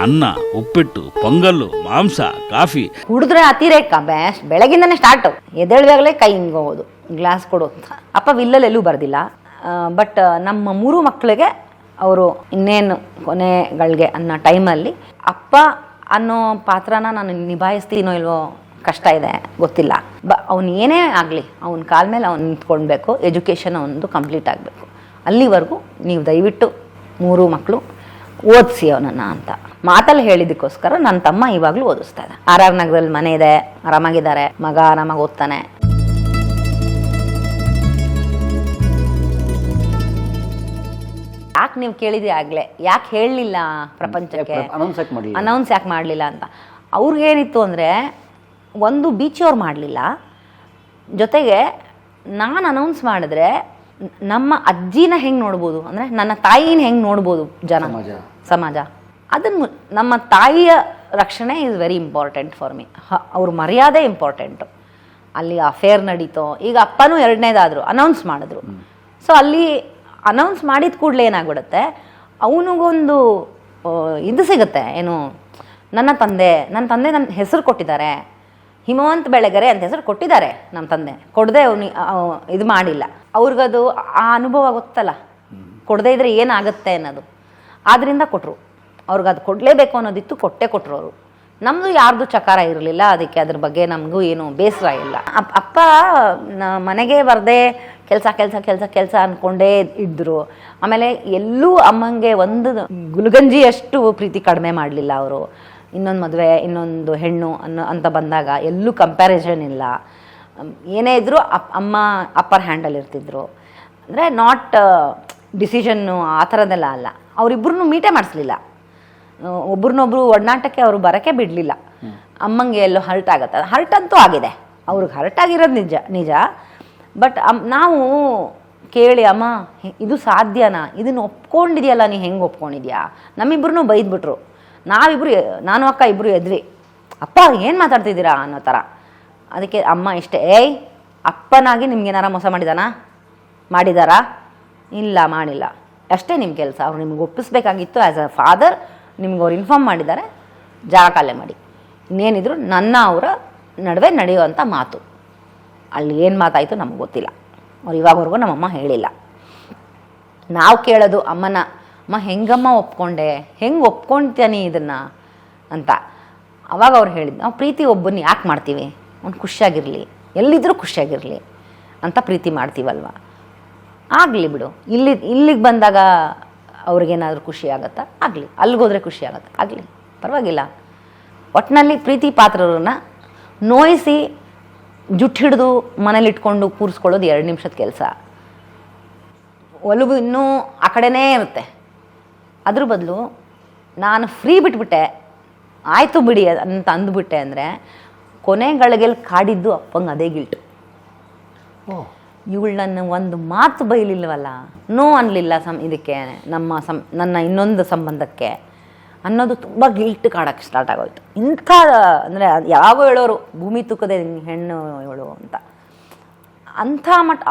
ಅನ್ನ, ಉಪ್ಪಿಟ್ಟು, ಪೊಂಗಲ್ಲು, ಮಾಂಸ, ಕಾಫಿ. ಕುಡಿದ್ರೆ ಅತಿರೇಕ ಬೆಳಗಿಂದನೇ ಸ್ಟಾರ್ಟ್. ಎದ್ದೇಳುವಾಗಲೇ ಕೈ ಹಿಂಗೆ ಹೋಗೋದು, ಗ್ಲಾಸ್ ಕೊಡು ಅಂತ. ಅಪ್ಪ ವಿಲ್ಲಲ್ಲಿ ಎಲ್ಲೂ ಬರೆದಿಲ್ಲ. ಬಟ್ ನಮ್ಮ 3 ಮಕ್ಕಳಿಗೆ ಅವರು ಇನ್ನೇನು ಕೊನೆಗಳಿಗೆ ಅನ್ನೋ ಟೈಮಲ್ಲಿ ಅಪ್ಪ ಅನ್ನೋ ಪಾತ್ರನ ನಾನು ನಿಭಾಯಿಸ್ತೀನೋ ಇಲ್ವೋ ಕಷ್ಟ ಇದೆ, ಗೊತ್ತಿಲ್ಲ. ಅವ್ನು ಏನೇ ಆಗಲಿ ಅವನ ಕಾಲ ಮೇಲೆ ಅವ್ನು ನಿಂತ್ಕೊಳ್ಬೇಕು. ಎಜುಕೇಷನ್ ಅವನದು ಕಂಪ್ಲೀಟ್ ಆಗಬೇಕು. ಅಲ್ಲಿವರೆಗೂ ನೀವು ದಯವಿಟ್ಟು 3 ಮಕ್ಕಳು ಓದಿಸಿ ಅವನನ್ನು ಅಂತ ಮಾತಲ್ಲಿ ಹೇಳಿದ್ದಕ್ಕೋಸ್ಕರ ನನ್ನ ತಮ್ಮ ಇವಾಗಲೂ ಓದಿಸ್ತಾ ಇದ್ದ. RR ನಗರದಲ್ಲಿ ಮನೆ ಇದೆ, ಆರಾಮಾಗಿದ್ದಾರೆ, ಮಗ ಆರಾಮಾಗಿ ಓದ್ತಾನೆ. ಯಾಕೆ ನೀವು ಕೇಳಿದ್ರಿ ಆಗಲೇ, ಯಾಕೆ ಹೇಳಲಿಲ್ಲ ಪ್ರಪಂಚಕ್ಕೆ, ಅನೌನ್ಸ್ ಯಾಕೆ ಮಾಡಲಿಲ್ಲ ಅಂತ. ಅವ್ರಿಗೇನಿತ್ತು ಅಂದರೆ, ಒಂದು ಬೀಚಿಯವ್ರು ಮಾಡಲಿಲ್ಲ, ಜೊತೆಗೆ ನಾನು ಅನೌನ್ಸ್ ಮಾಡಿದ್ರೆ ನಮ್ಮ ಅಜ್ಜಿನ ಹೆಂಗೆ ನೋಡ್ಬೋದು, ಅಂದರೆ ನನ್ನ ತಾಯಿನ ಹೆಂಗೆ ನೋಡ್ಬೋದು ಸಮಾಜ. ಅದನ್ನು ನಮ್ಮ ತಾಯಿಯ ರಕ್ಷಣೆ is very important for me. ಅವ್ರ ಮರ್ಯಾದೆ ಇಂಪಾರ್ಟೆಂಟು. ಅಲ್ಲಿ ಅಫೇರ್ ನಡೀತೋ, ಈಗ ಅಪ್ಪನೂ 2ನೇದಾದರು ಅನೌನ್ಸ್ ಮಾಡಿದ್ರು. ಸೊ ಅಲ್ಲಿ ಅನೌನ್ಸ್ ಮಾಡಿದ ಕೂಡಲೇ ಏನಾಗ್ಬಿಡುತ್ತೆ, ಅವನಿಗೊಂದು ಇದು ಸಿಗುತ್ತೆ, ಏನು, ನನ್ನ ತಂದೆ ನನ್ನ ಹೆಸರು ಕೊಟ್ಟಿದ್ದಾರೆ, ಹಿಮವಂತ್ ಬೆಳಗೆರೆ ಅಂತ ಹೆಸರು ಕೊಟ್ಟಿದ್ದಾರೆ ನಮ್ಮ ತಂದೆ. ಕೊಡದೆ ಅವನು ಇದು ಮಾಡಿಲ್ಲ. ಅವ್ರಿಗದು ಆ ಅನುಭವ ಗೊತ್ತಲ್ಲ, ಕೊಡದೇ ಇದ್ರೆ ಏನಾಗುತ್ತೆ ಅನ್ನೋದು. ಆದ್ದರಿಂದ ಕೊಟ್ಟರು. ಅವ್ರಿಗದು ಕೊಡಲೇಬೇಕು ಅನ್ನೋದಿತ್ತು, ಕೊಟ್ಟರು ಅವರು. ನಮ್ಮದು ಯಾರ್ದು ಚಕಾರ ಇರಲಿಲ್ಲ, ಅದಕ್ಕೆ ಅದ್ರ ಬಗ್ಗೆ ನಮಗೂ ಏನು ಬೇಸರ ಇಲ್ಲ. ಅಪ್ಪ ಮನೆಗೆ ಬರದೆ ಕೆಲಸ ಅಂದ್ಕೊಂಡೇ ಇದ್ದರು. ಆಮೇಲೆ ಎಲ್ಲೂ ಅಮ್ಮಂಗೆ ಒಂದು ಗುಲ್ಗಂಜಿಯಷ್ಟು ಪ್ರೀತಿ ಕಡಿಮೆ ಮಾಡಲಿಲ್ಲ ಅವರು. ಇನ್ನೊಂದು ಮದುವೆ, ಇನ್ನೊಂದು ಹೆಣ್ಣು ಅಂತ ಬಂದಾಗ ಎಲ್ಲೂ ಕಂಪ್ಯಾರಿಸನ್ ಇಲ್ಲ. ಏನೇ ಇದ್ದರೂ ಅಮ್ಮ ಅಪ್ಪರ್ ಹ್ಯಾಂಡಲ್ ಇರ್ತಿದ್ರು. ಅಂದರೆ ನಾಟ್ ಡಿಸಿಷನ್ನು ಆ ಥರದ್ದೆಲ್ಲ ಅಲ್ಲ. ಅವರಿಬ್ಬರನ್ನೂ ಮೀಟೇ ಮಾಡಿಸ್ಲಿಲ್ಲ. ಒಬ್ರನ್ನೊಬ್ರು ಒಡನಾಟಕ್ಕೆ ಅವರು ಬರೋಕ್ಕೆ ಬಿಡಲಿಲ್ಲ. ಅಮ್ಮಂಗೆ ಎಲ್ಲೋ ಹರ್ಟ್ ಆಗುತ್ತೆ, ಹರ್ಟ್ ಅಂತೂ ಆಗಿದೆ, ಅವ್ರಿಗೆ ಹರ್ಟ್ ಆಗಿರೋದು ನಿಜ. ಬಟ್ ನಾವು ಕೇಳಿ, ಅಮ್ಮ ಇದು ಸಾಧ್ಯನಾ, ಇದನ್ನು ಒಪ್ಕೊಂಡಿದ್ಯಲ್ಲ, ನೀ ಹೆಂಗೆ ಒಪ್ಕೊಂಡಿದ್ಯಾ, ನಮ್ಮಿಬ್ರು ಬೈದ್ಬಿಟ್ರು. ನಾನು ಅಕ್ಕ ಇಬ್ಬರು ಎದ್ವಿ, ಅಪ್ಪ ಏನು ಮಾತಾಡ್ತಿದ್ದೀರಾ ಅನ್ನೋ ಥರ. ಅದಕ್ಕೆ ಅಮ್ಮ ಇಷ್ಟೇ, ಅಪ್ಪನಾಗಿ ನಿಮ್ಗೇನಾರ ಮೋಸ ಮಾಡಿದಾರಾ? ಇಲ್ಲ, ಮಾಡಿಲ್ಲ, ಅಷ್ಟೇ ನಿಮ್ಮ ಕೆಲಸ. ಅವ್ರು ನಿಮ್ಗೆ ಒಪ್ಪಿಸ್ಬೇಕಾಗಿತ್ತು. ಆ್ಯಸ್ ಅ ಫಾದರ್ ನಿಮ್ಗೆ ಅವ್ರು ಇನ್ಫಾರ್ಮ್ ಮಾಡಿದ್ದಾರೆ, ಜಾಗ ಖಾಲಿ ಮಾಡಿ. ಇನ್ನೇನಿದ್ರು ನನ್ನ ಅವರ ನಡುವೆ ನಡೆಯುವಂಥ ಮಾತು. ಅಲ್ಲಿ ಏನು ಮಾತಾಯಿತು ನಮ್ಗೆ ಗೊತ್ತಿಲ್ಲ. ಅವ್ರು ಇವಾಗವರೆಗೂ ನಮ್ಮಮ್ಮ ಹೇಳಿಲ್ಲ. ನಾವು ಕೇಳೋದು ಅಮ್ಮನ, ಅಮ್ಮ ಹೆಂಗಮ್ಮ ಒಪ್ಕೊಂಡೆ, ಹೆಂಗೆ ಒಪ್ಕೊಳ್ತೀನಿ ಇದನ್ನು ಅಂತ. ಅವಾಗ ಅವ್ರು ಹೇಳಿದ್ದು, ನಾವು ಪ್ರೀತಿ ಒಬ್ಬನ ಯಾಕೆ ಮಾಡ್ತೀವಿ, ಅವ್ನು ಖುಷಿಯಾಗಿರಲಿ, ಎಲ್ಲಿದ್ದರೂ ಖುಷಿಯಾಗಿರಲಿ ಅಂತ ಪ್ರೀತಿ ಮಾಡ್ತೀವಲ್ವ. ಆಗಲಿ ಬಿಡು, ಇಲ್ಲಿಗೆ ಬಂದಾಗ ಅವ್ರಿಗೇನಾದರೂ ಖುಷಿ ಆಗುತ್ತಾ, ಆಗಲಿ. ಅಲ್ಲಿಗೋದ್ರೆ ಖುಷಿ ಆಗುತ್ತಾ, ಆಗಲಿ, ಪರವಾಗಿಲ್ಲ. ಒಟ್ಟಿನಲ್ಲಿ ಪ್ರೀತಿ ಪಾತ್ರರನ್ನ ನೋಯಿಸಿ ಜುಟ್ಟು ಹಿಡಿದು ಮನೇಲಿ ಇಟ್ಕೊಂಡು ಕೂರಿಸ್ಕೊಳ್ಳೋದು 2 ನಿಮಿಷದ ಕೆಲಸ. ಒಲವು ಇನ್ನೂ ಆ ಕಡೆನೇ ಇರುತ್ತೆ. ಅದ್ರ ಬದಲು ನಾನು ಫ್ರೀ ಬಿಟ್ಬಿಟ್ಟೆ, ಆಯಿತು ಬಿಡಿ ಅಂತ ಅಂದ್ಬಿಟ್ಟೆ ಅಂದರೆ ಕೊನೆಗಳಿಗೆಲ್ಲಿ ಕಾಡಿದ್ದು ಅಪ್ಪಂಗೆ ಅದೇ ಗಿಲ್ಟು. ಇವಳು ನನ್ನ ಒಂದು ಮಾತು ಬೈಲಿಲ್ವಲ್ಲ, ನೋ ಅನ್ನಲಿಲ್ಲ ಇದಕ್ಕೆ, ನನ್ನ ಇನ್ನೊಂದು ಸಂಬಂಧಕ್ಕೆ ಅನ್ನೋದು ತುಂಬ ಗಿಲ್ಟ್ ಕಾಡೋಕ್ಕೆ ಸ್ಟಾರ್ಟ್ ಆಗೋಯ್ತು. ಇಂಥ ಅಂದರೆ ಯಾವಾಗೋ ಹೇಳೋರು, ಭೂಮಿ ತೂಕದೆ ಹೆಣ್ಣು ಇವಳು ಅಂತ.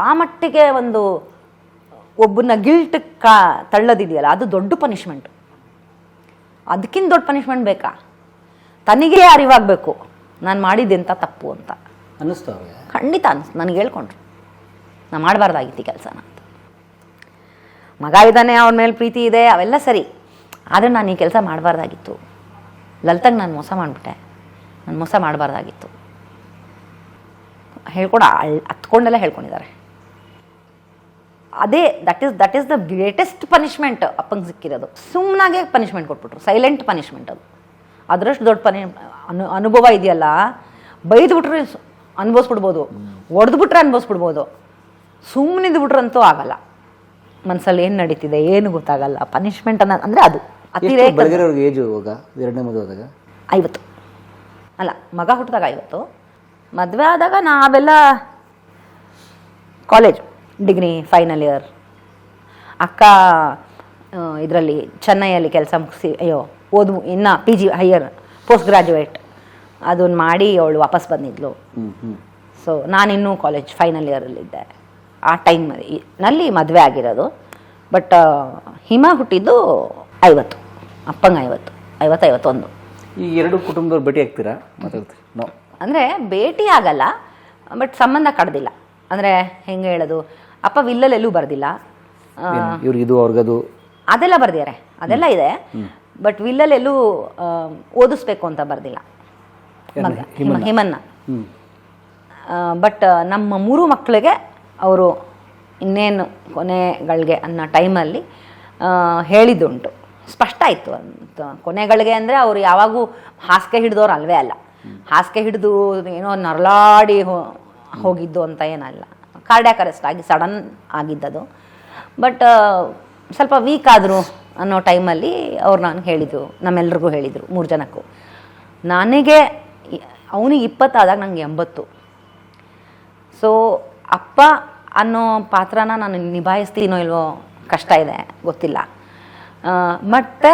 ಆ ಮಟ್ಟಿಗೆ ಒಂದು ಒಬ್ಬನ ಗಿಲ್ಟ್ ತಳ್ಳೋದಿದೆಯಲ್ಲ, ಅದು ದೊಡ್ಡ ಪನಿಷ್ಮೆಂಟು. ಅದಕ್ಕಿಂತ ದೊಡ್ಡ ಪನಿಷ್ಮೆಂಟ್ ಬೇಕಾ? ತನಗೇ ಅರಿವಾಗಬೇಕು ನಾನು ಮಾಡಿದ್ದೆಂಥ ತಪ್ಪು ಅಂತ ಅನ್ನಿಸ್ತು. ಖಂಡಿತ ಅನ್ನಿಸ್ತು. ನನಗೆ ಹೇಳ್ಕೊಂಡ್ರು, ನಾನು ಮಾಡಬಾರ್ದಾಗಿತ್ತು ಈ ಕೆಲಸನ ಅಂತ. ಮಗ ಇದ್ದಾನೆ, ಅವನ ಮೇಲೆ ಪ್ರೀತಿ ಇದೆ, ಅವೆಲ್ಲ ಸರಿ. ಆದರೆ ನಾನು ಈ ಕೆಲಸ ಮಾಡಬಾರ್ದಾಗಿತ್ತು. ಲಲಿತಾಗೆ ನಾನು ಮೋಸ ಮಾಡಿಬಿಟ್ಟೆ, ನಾನು ಮೋಸ ಮಾಡಬಾರ್ದಾಗಿತ್ತು. ಹತ್ಕೊಂಡೆಲ್ಲ ಹೇಳ್ಕೊಂಡಿದ್ದಾರೆ. ಅದೇ that is the greatest punishment ಅಪ್ಪಂಗೆ ಸಿಕ್ಕಿರೋದು. ಸುಮ್ಮನಾಗೆ ಪನಿಷ್ಮೆಂಟ್ ಕೊಟ್ಬಿಟ್ರು, ಸೈಲೆಂಟ್ ಪನಿಷ್ಮೆಂಟ್. ಅದು ಅದರಷ್ಟು ದೊಡ್ಡ ಅನುಭವ ಇದೆಯಲ್ಲ. ಬೈದ್ಬಿಟ್ರೆ ಅನುಭವಿಸ್ಬಿಡ್ಬೋದು, ಹೊಡೆದ್ಬಿಟ್ರೆ ಅನುಭವಿಸ್ಬಿಡ್ಬೋದು, ಸುಮ್ಮನಿದ್ದು ಬಿಟ್ರಂತೂ ಆಗಲ್ಲ. ಮನಸ್ಸಲ್ಲಿ ಏನು ನಡೀತಿದೆ ಏನು ಗೊತ್ತಾಗಲ್ಲ. ಪನಿಷ್ಮೆಂಟ್ ಅಂದರೆ ಅದು ಅತಿರೇಕ. ಏಜು ಇವಾಗ 2ನೇ ಮದುವೆ ಆದಾಗ 50 ಅಲ್ಲ, ಮಗ ಹುಟ್ಟಿದಾಗ 50, ಮದುವೆ ಆದಾಗ ನಾವೆಲ್ಲ ಕಾಲೇಜ್ ಡಿಗ್ರಿ ಫೈನಲ್ ಇಯರ್. ಅಕ್ಕ ಇದರಲ್ಲಿ ಚೆನ್ನೈಯಲ್ಲಿ ಕೆಲಸ ಮುಗಿಸಿ ಇನ್ನು PG ಹೈಯರ್ ಪೋಸ್ಟ್ ಗ್ರ್ಯಾಜುಯೇಟ್ ಅದನ್ನು ಮಾಡಿ ಅವಳು ವಾಪಸ್ ಬಂದಿದ್ಲು. ಸೊ ನಾನಿನ್ನೂ ಕಾಲೇಜ್ ಫೈನಲ್ ಇಯರಲ್ಲಿದ್ದೆ. ಆ ಟೈಮ್ನಲ್ಲಿ ಮದುವೆ ಆಗಿರೋದು. ಬಟ್ ಹಿಮ ಹುಟ್ಟಿದ್ದು 50, ಅಪ್ಪಂಗೆ 50. 51. ಈ ಎರಡು ಕುಟುಂಬದವ್ರು ಭೇಟಿ ಆಗ್ತೀರಾ, ಮಾತಾಡ್ತೀರಿ? ನೋ. ಅಂದರೆ ಭೇಟಿ ಆಗಲ್ಲ, ಬಟ್ ಸಂಬಂಧ ಕಡ್ದಿಲ್ಲ. ಅಂದರೆ ಹೆಂಗೆ ಹೇಳೋದು, ಅಪ್ಪ ವಿಲ್ಲಲ್ಲೆಲ್ಲೂ ಬರ್ದಿಲ್ಲ. ಇವ್ರಿಗೆ ಇದು ಅವ್ರಿಗದು ಅದೆಲ್ಲ ಬರ್ದಿದ್ದಾರೆ, ಅದೆಲ್ಲ ಇದೆ. ಬಟ್ ವಿಲ್ಲಲ್ಲೆಲ್ಲೂ ಓದಿಸ್ಬೇಕು ಅಂತ ಬರ್ದಿಲ್ಲ ಹಿಮನ್ನ. ಬಟ್ ನಮ್ಮ 3 ಮಕ್ಕಳಿಗೆ ಅವರು ಇನ್ನೇನು ಕೊನೆಗಳಿಗೆ ಅನ್ನೋ ಟೈಮಲ್ಲಿ ಹೇಳಿದ್ದುಂಟು. ಸ್ಪಷ್ಟ ಇತ್ತು ಅಂತ ಕೊನೆಗಳಿಗೆ. ಅಂದರೆ ಅವರು ಯಾವಾಗೂ ಹಾಸಿಗೆ ಹಿಡಿದವ್ರು ಅಲ್ವೇ ಅಲ್ಲ. ಹಾಸಿಗೆ ಹಿಡಿದು ಏನೋ ನರಳಾಡಿ ಹೋಗಿದ್ದು ಅಂತ ಏನಲ್ಲ. ಕಾರ್ಡಿಯಾಕ್ ಅರೆಸ್ಟ್ ಆಗಿ ಸಡನ್ ಆಗಿದ್ದದು. ಬಟ್ ಸ್ವಲ್ಪ ವೀಕ್ ಆದರು ಅನ್ನೋ ಟೈಮಲ್ಲಿ ಅವ್ರು ನನಗೆ ಹೇಳಿದರು, ನಮ್ಮೆಲ್ರಿಗೂ ಹೇಳಿದರು, 3 ಜನಕ್ಕೂ. ನನಗೆ ಅವನಿಗೆ 20 ಆದಾಗ ನನಗೆ 80. ಸೊ ಅಪ್ಪ ಅನ್ನೋ ಪಾತ್ರನ ನಾನು ನಿಭಾಯಿಸ್ತೀನೋ ಇಲ್ವೋ ಕಷ್ಟ ಇದೆ, ಗೊತ್ತಿಲ್ಲ. ಮತ್ತು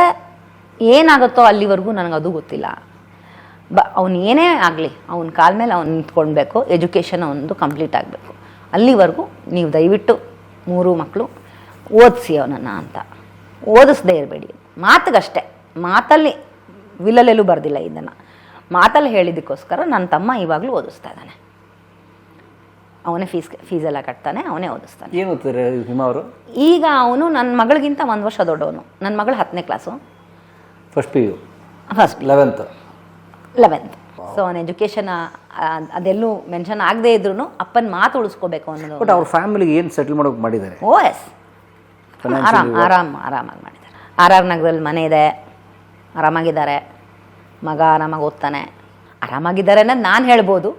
ಏನಾಗುತ್ತೋ ಅಲ್ಲಿವರೆಗೂ ನನಗದು ಗೊತ್ತಿಲ್ಲ. ಅವನು ಏನೇ ಆಗಲಿ ಅವನ ಕಾಲ ಮೇಲೆ ಅವ್ನು ನಿಂತ್ಕೊಳ್ಬೇಕು. ಎಜುಕೇಷನ್ ಅವನದು ಕಂಪ್ಲೀಟ್ ಆಗಬೇಕು. ಅಲ್ಲಿವರೆಗೂ ನೀವು ದಯವಿಟ್ಟು 3 ಮಕ್ಕಳು ಓದಿಸಿ ಅವನನ್ನು ಅಂತ. ಓದಿಸ್ದೇ ಇರಬೇಡಿ, ಮಾತಿಗಷ್ಟೇ. ಮಾತಲ್ಲಿ ವಿಲ್ಲಲ್ಲೆಲ್ಲೂ ಬರ್ದಿಲ್ಲ ಇದನ್ನು. ಮಾತಲ್ಲಿ ಹೇಳಿದ್ದಕ್ಕೋಸ್ಕರ ನನ್ನ ತಮ್ಮ ಇವಾಗಲೂ ಓದಿಸ್ತಾ ಇದ್ದಾನೆ. ಅವನೇ ಫೀಸೆಲ್ಲ ಕಟ್ತಾನೆ, ಅವನೇ ಓದಿಸ್ತಾನೆ. ಏನು ಓದ್ತಾರೆ ಹಿಮ ಅವರು? ಈಗ ಅವನು ನನ್ನ ಮಗಳಿಗಿಂತ 1 ವರ್ಷ ದೊಡ್ಡವನು. ನನ್ನ ಮಗಳು 10ನೇ class, first PU, first 11th. So ಅವನ ಎಜುಕೇಷನ್ ಅದೆಲ್ಲೂ ಮೆನ್ಷನ್ ಆಗದೆ ಇದ್ರೂ ಅಪ್ಪನ ಮಾತು ಉಳಿಸ್ಕೋಬೇಕು ಅನ್ನೋದು. ಬಟ್ ಅವ್ರ ಫ್ಯಾಮಿಲಿಗೆ ಏನು ಸೆಟಲ್ ಮಾಡೋಕೆ ಮಾಡಿದ್ದಾರೆ? ಓ ಎಸ್, ಆರಾಮಾಗಿ ಮಾಡಿದ್ದಾರೆ. RR ನಗರದಲ್ಲಿ ಮನೆ ಇದೆ, ಆರಾಮಾಗಿದ್ದಾರೆ. ಮಗ ಆರಾಮಾಗಿ ಓದ್ತಾನೆ, ಆರಾಮಾಗಿದ್ದಾರೆ ಅನ್ನೋದು ನಾನು ಹೇಳ್ಬೋದು.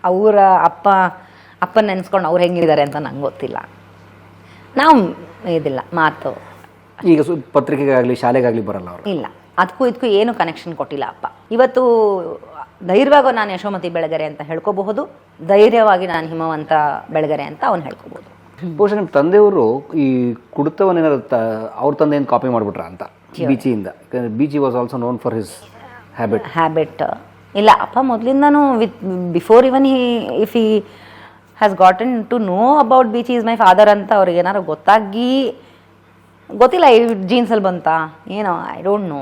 ಅವರ ಅಪ್ಪನ ನೆನೆಸ್ಕೊಂಡು ಅವ್ರು ಹೆಂಗಿದ್ದಾರೆ ಅಂತ ನಂಗೆ ಗೊತ್ತಿಲ್ಲ. ನಾವು ಇದಿಲ್ಲ ಮಾತು. ಈಗ ಪತ್ರಿಕೆಗಾಗಲಿ ಶಾಲೆಗಾಗಲಿ ಬರಲ್ಲ ಅವರು? ಇಲ್ಲ, ಅದಕ್ಕೂ ಇದಕ್ಕೂ ಏನು ಕನೆಕ್ಷನ್ ಕೊಟ್ಟಿಲ್ಲ ಅಪ್ಪ. ಇವತ್ತು ಧೈರ್ಯವಾಗಿ ನಾನು ಯಶೋಮತಿ ಬೆಳಗೆರೆ ಅಂತ ಹೇಳ್ಕೋಬಹುದು, ಧೈರ್ಯವಾಗಿ ನಾನು ಹಿಮವಂತ ಬೆಳಗೆರೆ ಅಂತ ಅವ್ನು ಹೇಳ್ಕೋಬಹುದು. ಬಹುಶಃ ನಿಮ್ಮ ತಂದೆಯವರು ಈ ಕುಡಿತವನ್ನೇನಾದ್ರು ಅವ್ರ ತಂದೆ ಏನು ಕಾಪಿ ಮಾಡಿಬಿಟ್ರ ಅಂತ ಬೀಚಿಯಿಂದ? Beechi was also known for his habit. ಇಲ್ಲ, ಅಪ್ಪ ಮೊದಲಿಂದನೂ before even if he has gotten to know about Beechi is my father ಅಂತ ಅವ್ರಿಗೆ ಏನಾದ್ರು ಗೊತ್ತಿಲ್ಲ ಈ ಜೀನ್ಸಲ್ಲಿ ಬಂತ ಏನೋ, I don't know.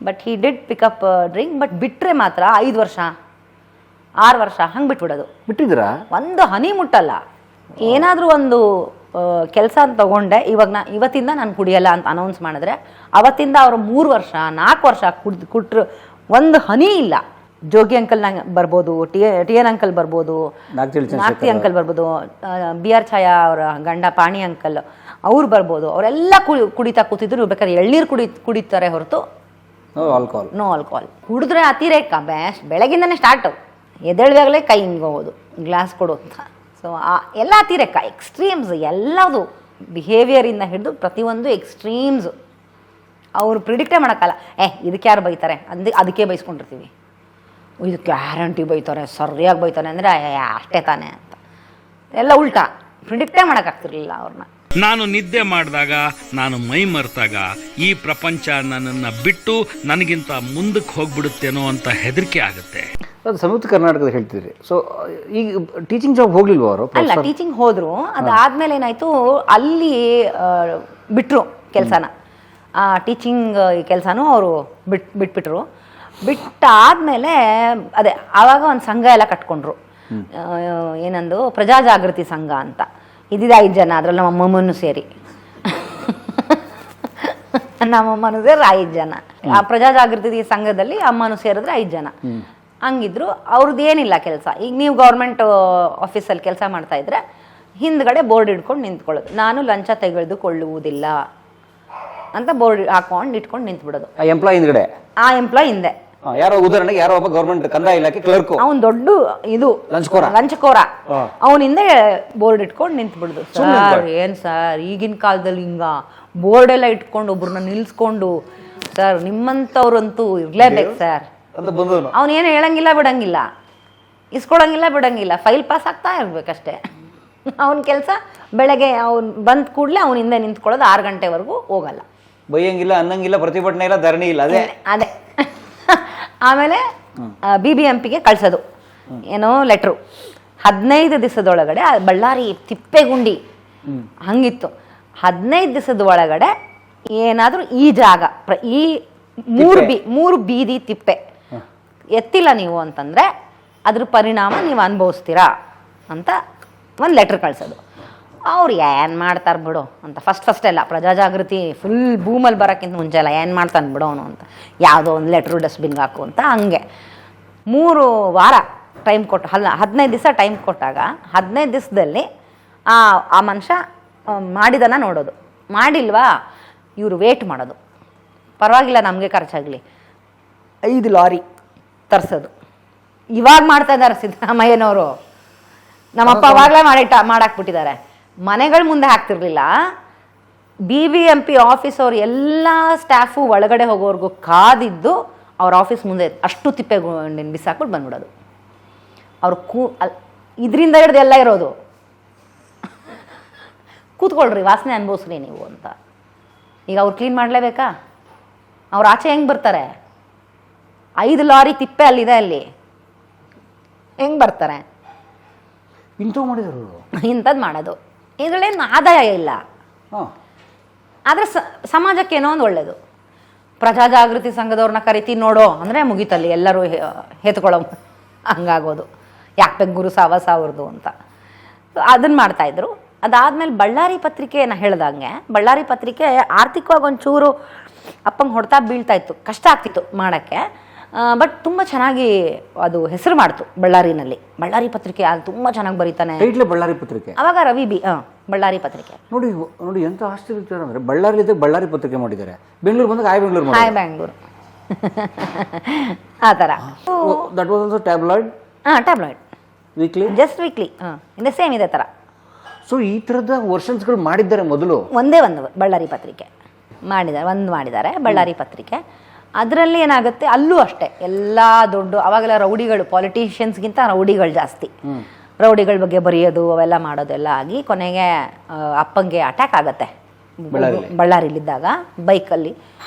But he did pick up drink. But ಬಿಟ್ಟರೆ ಮಾತ್ರ 5 ವರ್ಷ 6 ವರ್ಷ ಹಂಗೆ ಬಿಟ್ಬಿಡೋದು. ಬಿಟ್ಟಿದ್ದೀರಾ? ಒಂದು ಹನಿ ಮುಟ್ಟಲ್ಲ. ಏನಾದರೂ ಒಂದು ಕೆಲಸ ಅಂತ ತಗೊಂಡೆ, ಇವತ್ತಿಂದ ನಾನು ಕುಡಿಯಲ್ಲ ಅಂತ ಅನೌನ್ಸ್ ಮಾಡಿದ್ರೆ ಅವತ್ತಿಂದ ಅವರು 3 ವರ್ಷ 4 ವರ್ಷ ಕುಟ್ರು ಒಂದು ಹನಿ ಇಲ್ಲ. ಜೋಗಿ ಅಂಕಲ್ ಬರ್ಬೋದು, ಟಿ ಎನ್ ಅಂಕಲ್ ಬರ್ಬೋದು, ನಾಗ್ತಿ ಅಂಕಲ್ ಬರ್ಬೋದು, BR ಛಾಯಾ ಅವರ ಗಂಡ ಪಾಣಿ ಅಂಕಲ್ ಅವ್ರು ಬರ್ಬೋದು. ಅವರೆಲ್ಲ ಕುಡಿತಾ ಕೂತಿದ್ರು. ಬೇಕಾದ್ರೆ ಎಳ್ನೀರು ಕುಡಿತಾರೆ ಹೊರತು ನೋ ಆಲ್ಕೋಹಾಲ್. ಕುಡಿದ್ರೆ ಅತಿರೇಕ. ಬೆಳಗಿಂದನೇ ಸ್ಟಾರ್ಟು. ಎದ್ದೇಳುವಾಗಲೇ ಕೈ ಹಿಂಗೆ ಹೋಗೋದು, ಗ್ಲಾಸ್ ಕೊಡು ಅಂತ. ಸೊ ಎಲ್ಲ ಅತಿರೇಕ, ಎಕ್ಸ್ಟ್ರೀಮ್ಸ್, ಎಲ್ಲದು ಬಿಹೇವಿಯರಿಂದ ಹಿಡಿದು ಪ್ರತಿಯೊಂದು ಎಕ್ಸ್ಟ್ರೀಮ್ಸು. ಅವರು ಪ್ರಿಡಿಕ್ಟೇ ಮಾಡೋಕ್ಕಲ್ಲ. ಇದಕ್ಕೆ ಯಾರು ಬೈತಾರೆ ಅದಕ್ಕೆ ಬೈಸ್ಕೊಂಡಿರ್ತೀವಿ, ಇದು ಗ್ಯಾರಂಟಿ ಬೈತಾರೆ, ಸರಿಯಾಗಿ ಬೈತಾರೆ ಅಂದರೆ ಅಷ್ಟೇ ತಾನೇ ಅಂತ. ಎಲ್ಲ ಉಲ್ಟಾ, ಪ್ರಿಡಿಕ್ಟೇ ಮಾಡೋಕ್ಕಾಗ್ತಿರ್ಲಿಲ್ಲ ಅವ್ರನ್ನ. ನಾನು ನಿದ್ದೆ ಮಾಡಿದಾಗ, ನಾನು ಮೈ ಮರೆತಾಗ ಈ ಪ್ರಪಂಚ ನನ್ನನ್ನು ಬಿಟ್ಟು ನನಗಿಂತ ಮುಂದಕ್ಕೆ ಹೋಗ್ಬಿಡುತ್ತೇನೋ ಅಂತ ಹೆದರಿಕೆ ಆಗುತ್ತೆ. ಅದು ಸಂಯುಕ್ತ ಕರ್ನಾಟಕದ ಹೇಳ್ತಿದ್ರಿ. ಸೊ ಈಗ ಟೀಚಿಂಗ್ ಜಾಬ್ ಹೋಗ್ಲಿಲ್ವ ಅವರು? ಅಲ್ಲ, ಟೀಚಿಂಗ್ ಹೋದ್ರು. ಅದಾದ್ಮೇಲೆ ಏನಾಯ್ತು, ಅಲ್ಲಿ ಬಿಟ್ರು ಕೆಲಸನ. ಟೀಚಿಂಗ್ ಕೆಲಸನೂ ಅವರು ಬಿಟ್ಬಿಟ್ರು. ಬಿಟ್ಟಾದ್ಮೇಲೆ ಅದೇ ಆವಾಗ ಒಂದು ಸಂಘ ಎಲ್ಲ ಕಟ್ಕೊಂಡ್ರು. ಏನಂದು ಪ್ರಜಾಜಾಗೃತಿ ಸಂಘ ಅಂತ. ಇದಿದೆ 5 ಜನ, ಅದ್ರಲ್ಲಿ ನಮ್ಮಮ್ಮನೂ ಸೇರಿ. ನಮ್ಮಮ್ಮನೂ ಸೇರಿ 5 ಜನ. ಆ ಪ್ರಜಾಜಾಗೃತಿ ಸಂಘದಲ್ಲಿ ಅಮ್ಮನೂ ಸೇರಿದ್ರೆ 5 ಜನ ಹಂಗಿದ್ರು. ಅವ್ರದ್ದು ಏನಿಲ್ಲ ಕೆಲಸ. ಈಗ ನೀವು ಗೌರ್ಮೆಂಟ್ ಆಫೀಸಲ್ಲಿ ಕೆಲಸ ಮಾಡ್ತಾ ಇದ್ರೆ ಹಿಂದ್ಗಡೆ ಬೋರ್ಡ್ ಇಟ್ಕೊಂಡು ನಿಂತ್ಕೊಳ್ಳೋದು, ನಾನು ಲಂಚ ತೆಗೆದುಕೊಳ್ಳುವುದಿಲ್ಲ ಅಂತ ಬೋರ್ಡ್ ಹಾಕೊಂಡು ಇಟ್ಕೊಂಡು ನಿಂತ್ಬಿಡೋದು. ಆ ಎಂಪ್ಲಾಯ್ ಹಿಂದೆ ಯಾರೋ, ಉದಾಹರಣೆಗೆ ಯಾರೋ ಒಬ್ಬ ಗೌರ್ಮೆಂಟ್ ಕಂದಾಯ ಇಲಾಖೆ ಕ್ಲರ್ಕ್, ಅವ್ನು ದೊಡ್ಡ ಇದು ಲಂಚಕೋರ, ಅವನ ಹಿಂದೆ ಬೋರ್ಡ್ ಇಟ್ಕೊಂಡು ನಿಂತ್ಬಿಡುದು. ಸರ್ ಏನ್ ಸರ್ ಈಗಿನ ಕಾಲದಲ್ಲಿ ಹಿಂಗ ಬೋರ್ಡ್ ಎಲ್ಲ ಇಟ್ಕೊಂಡು ಒಬ್ರನ್ನ ನಿಲ್ಸ್ಕೊಂಡು, ಸರ್ ನಿಮ್ಮಂತವ್ರಂತೂ ಇರ್ಲೇಬೇಕು ಸರ್. ಅವನೇನು ಹೇಳಂಗಿಲ್ಲ ಬಿಡಂಗಿಲ್ಲ, ಇಸ್ಕೊಳಂಗಿಲ್ಲ ಬಿಡಂಗಿಲ್ಲ, ಫೈಲ್ ಪಾಸ್ ಆಗ್ತಾ ಇರ್ಬೇಕಷ್ಟೇ. ಅವನ ಕೆಲಸ ಬೆಳಗ್ಗೆ ಅವ್ನು ಬಂದ ಕೂಡಲೇ ಅವನ ಹಿಂದೆ ನಿಂತ್ಕೊಳ್ಳೋದು, 6 ಗಂಟೆವರೆಗೂ ಹೋಗಲ್ಲ. ಬೈಯಂಗಿಲ್ಲ, ಅನ್ನಂಗಿಲ್ಲ, ಪ್ರತಿಭಟನೆ ಇಲ್ಲ, ಧರಣಿ ಇಲ್ಲ. ಅದೇ ಆಮೇಲೆ BBMPಗೆ ಕಳ್ಸೋದು ಏನೋ ಲೆಟ್ರು. 15 ದಿವಸದೊಳಗಡೆ ಬಳ್ಳಾರಿ ತಿಪ್ಪೆಗುಂಡಿ ಹಂಗಿತ್ತು. 15 ದಿವಸದ ಒಳಗಡೆ ಏನಾದರೂ ಈ ಜಾಗ ಈ ಮೂರು ಬೀದಿ ತಿಪ್ಪೆ ಎತ್ತಿಲ್ಲ ನೀವು ಅಂತಂದರೆ ಅದ್ರ ಪರಿಣಾಮ ನೀವು ಅನುಭವಿಸ್ತೀರಾ ಅಂತ ಒಂದು ಲೆಟ್ರ್ ಕಳ್ಸೋದು. ಅವ್ರು ಏನು ಮಾಡ್ತಾರೆ ಬಿಡು ಅಂತ ಫಸ್ಟ್ ಎಲ್ಲ ಪ್ರಜಾಜಾಗೃತಿ ಫುಲ್ ಬೂಮಲ್ಲಿ ಬರೋಕ್ಕಿಂತ ಮುಂಚೆ ಎಲ್ಲ ಏನು ಮಾಡ್ತಾನೆ ಬಿಡೋನು ಅಂತ ಯಾವುದೋ ಒಂದು ಲೆಟ್ರು ಡಸ್ಟ್ಬಿನ್ಗೆ ಹಾಕು ಅಂತ. ಹಂಗೆ 3 ವಾರ ಟೈಮ್ ಕೊಟ್ಟು 15 ದಿವಸ ಟೈಮ್ ಕೊಟ್ಟಾಗ 15 ದಿವಸದಲ್ಲಿ ಆ ಮನುಷ್ಯ ಮಾಡಿದನ ನೋಡೋದು. ಮಾಡಿಲ್ವಾ ಇವರು ವೇಟ್ ಮಾಡೋದು, ಪರವಾಗಿಲ್ಲ ನಮಗೆ ಖರ್ಚಾಗಲಿ 5 ಲಾರಿ ತರಿಸೋದು. ಇವಾಗ ಮಾಡ್ತಾ ಇದ್ದಾರೆ ಸಿದ್ದರಾಮಯ್ಯನವರು, ನಮ್ಮಪ್ಪ ಅವಾಗಲೇ ಮಾಡಾಕ್ಬಿಟ್ಟಿದ್ದಾರೆ. ಮನೆಗಳ ಮುಂದೆ ಹಾಕ್ತಿರ್ಲಿಲ್ಲ. BBMP ಆಫೀಸ್ ಅವ್ರು ಎಲ್ಲ ಸ್ಟಾಫು ಒಳಗಡೆ ಹೋಗೋರ್ಗು ಕಾದಿದ್ದು ಅವ್ರ ಆಫೀಸ್ ಮುಂದೆ ಅಷ್ಟು ತಿಪ್ಪೆ ಬಿಸಾಕ್ಬಿಟ್ಟು ಬಂದ್ಬಿಡೋದು. ಅವ್ರು ಇದರಿಂದ ಹಿಡ್ದು ಎಲ್ಲ ಇರೋದು, ಕೂತ್ಕೊಳ್ರಿ ವಾಸನೆ ಅನುಭವಿಸ್ರಿ ನೀವು ಅಂತ. ಈಗ ಅವ್ರು ಕ್ಲೀನ್ ಮಾಡಲೇಬೇಕಾ? ಅವ್ರು ಆಚೆ ಹೆಂಗೆ ಬರ್ತಾರೆ? 5 ಲಾರಿ ತಿಪ್ಪೆ ಅಲ್ಲಿದೆ, ಅಲ್ಲಿ ಹೆಂಗೆ ಬರ್ತಾರೆ? ಇಂಥದ್ದು ಮಾಡೋದು. ಇದರಲ್ಲೇನು ಆದಾಯ ಇಲ್ಲ, ಆದರೆ ಸಮಾಜಕ್ಕೇನೋ ಒಂದು ಒಳ್ಳೆಯದು. ಪ್ರಜಾಜಾಗೃತಿ ಸಂಘದವ್ರನ್ನ ಕರಿತೀನಿ ನೋಡೋ ಅಂದರೆ ಮುಗೀತಲ್ಲಿ ಎಲ್ಲರೂ ಹೆತ್ಕೊಳ್ಳೋ ಹಂಗಾಗೋದು. ಯಾಕೆ ಬೇಕು ಗುರು ಸಾವಾಸ ಅವ್ರದ್ದು ಅಂತ ಅದನ್ನು ಮಾಡ್ತಾಯಿದ್ರು. ಅದಾದಮೇಲೆ ಬಳ್ಳಾರಿ ಪತ್ರಿಕೆನ ಹೇಳ್ದಂಗೆ, ಬಳ್ಳಾರಿ ಪತ್ರಿಕೆ ಆರ್ಥಿಕವಾಗಿ ಒಂಚೂರು ಅಪ್ಪಂಗೆ ಹೊಡ್ತಾ ಬೀಳ್ತಾ ಇತ್ತು, ಕಷ್ಟ ಆಗ್ತಿತ್ತು ಮಾಡೋಕ್ಕೆ. ಬಟ್ ತುಂಬ ಚೆನ್ನಾಗಿ ಅದು ಹೆಸರು ಮಾಡ್ತು ಬಳ್ಳಾರಿನಲ್ಲಿ. ಬಳ್ಳಾರಿ ಪತ್ರಿಕೆ ಅದು ತುಂಬ ಚೆನ್ನಾಗಿ ಬರೀತಾನೆ. ಬಳ್ಳಾರಿ ಪತ್ರಿಕೆ ಅವಾಗ ರವಿ ಬಿ ಬಳ್ಳಾರಿ ಪತ್ರಿಕೆ. ನೋಡಿ ಎಂತ ಆಶ್ಚರ್ಯ ವಿಚಾರ ಅಂದರೆ ಬಳ್ಳಾರಿ ಬಳ್ಳಾರಿ ಪತ್ರಿಕೆ ಮಾಡಿದ್ದಾರೆ, ಬೆಂಗಳೂರು ಬಂದಾಗ ಹಾಯ್ ಬೆಂಗಳೂರು ಆ ಥರ. That was also tabloid. Tabloid weekly, just weekly ಇದೇ ಸೇಮ್ ಇದೇ ಥರ. ಸೊ ಈ ಥರದ ವರ್ಷನ್ಸ್ಗಳು ಮಾಡಿದ್ದಾರೆ. ಮೊದಲು ಒಂದೇ ಒಂದು ಬಳ್ಳಾರಿ ಪತ್ರಿಕೆ ಮಾಡಿದ್ದಾರೆ ಬಳ್ಳಾರಿ ಪತ್ರಿಕೆ. ಅದರಲ್ಲಿ ಏನಾಗುತ್ತೆ, ಅಲ್ಲೂ ಅಷ್ಟೇ ಎಲ್ಲ ದೊಡ್ಡ ಅವಾಗೆಲ್ಲ ರೌಡಿಗಳು, ಪಾಲಿಟಿಷಿಯನ್ಸ್ಗಿಂತ ರೌಡಿಗಳು ಜಾಸ್ತಿ. ರೌಡಿಗಳ ಬಗ್ಗೆ ಬರೆಯೋದು ಅವೆಲ್ಲ ಮಾಡೋದೆಲ್ಲ ಆಗಿ ಕೊನೆಗೆ ಅಪ್ಪಂಗೆ ಅಟ್ಯಾಕ್ ಆಗತ್ತೆ ಬಳ್ಳಾರಿಲಿದ್ದಾಗ. ಬೈಕಲ್ಲಿ